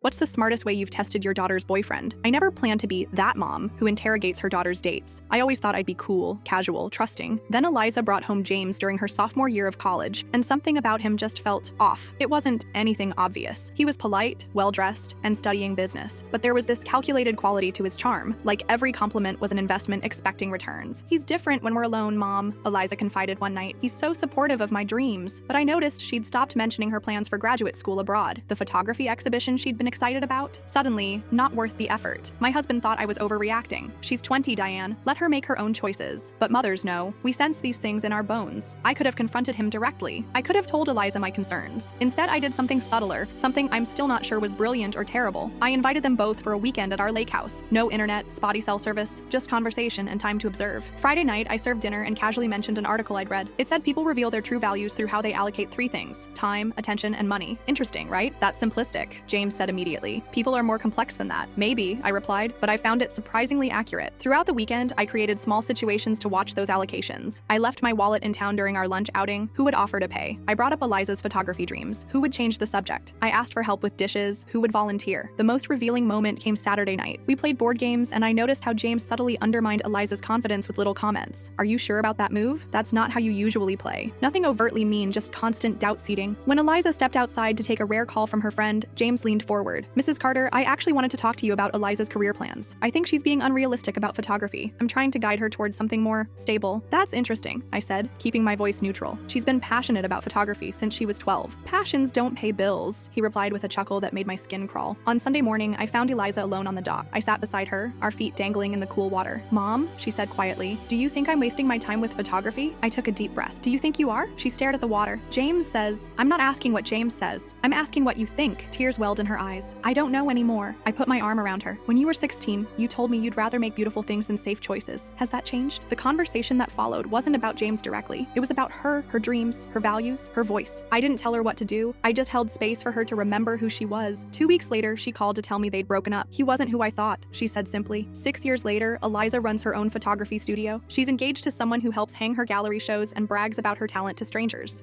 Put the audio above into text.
What's the smartest way you've tested your daughter's boyfriend? I never planned to be that mom who interrogates her daughter's dates. I always thought I'd be cool, casual, trusting. Then Eliza brought home James during her sophomore year of college, and something about him just felt off. It wasn't anything obvious. He was polite, well-dressed, and studying business, but there was this calculated quality to his charm, like every compliment was an investment expecting returns. He's different when we're alone, Mom, Eliza confided one night. He's so supportive of my dreams. But I noticed she'd stopped mentioning her plans for graduate school abroad, the photography exhibition she'd been excited about. Suddenly, not worth the effort. My husband thought I was overreacting. She's 20, Diane. Let her make her own choices. But mothers know. We sense these things in our bones. I could have confronted him directly. I could have told Eliza my concerns. Instead, I did something subtler, something I'm still not sure was brilliant or terrible. I invited them both for a weekend at our lake house. No internet, spotty cell service, just conversation and time to observe. Friday night, I served dinner and casually mentioned an article I'd read. It said people reveal their true values through how they allocate three things: time, attention, and money. Interesting, right? That's simplistic, James said immediately. People are more complex than that. Maybe, I replied, but I found it surprisingly accurate. Throughout the weekend, I created small situations to watch those allocations. I left my wallet in town during our lunch outing. Who would offer to pay? I brought up Eliza's photography dreams. Who would change the subject? I asked for help with dishes. Who would volunteer? The most revealing moment came Saturday night. We played board games, and I noticed how James subtly undermined Eliza's confidence with little comments. Are you sure about that move? That's not how you usually play. Nothing overtly mean, just constant doubt-seeding. When Eliza stepped outside to take a rare call from her friend, James leaned forward. Mrs. Carter, I actually wanted to talk to you about Eliza's career plans. I think she's being unrealistic about photography. I'm trying to guide her towards something more stable. That's interesting, I said, keeping my voice neutral. She's been passionate about photography since she was 12. Passions don't pay bills, he replied with a chuckle that made my skin crawl. On Sunday morning, I found Eliza alone on the dock. I sat beside her, our feet dangling in the cool water. Mom, she said quietly, do you think I'm wasting my time with photography? I took a deep breath. Do you think you are? She stared at the water. James says, I'm not asking what James says. I'm asking what you think. Tears welled in her eyes. I don't know anymore. I put my arm around her. When you were 16, you told me you'd rather make beautiful things than safe choices. Has that changed? The conversation that followed wasn't about James directly. It was about her, her dreams, her values, her voice. I didn't tell her what to do. I just held space for her to remember who she was. 2 weeks later, she called to tell me they'd broken up. He wasn't who I thought, she said simply. 6 years later, Eliza runs her own photography studio. She's engaged to someone who helps hang her gallery shows and brags about her talent to strangers.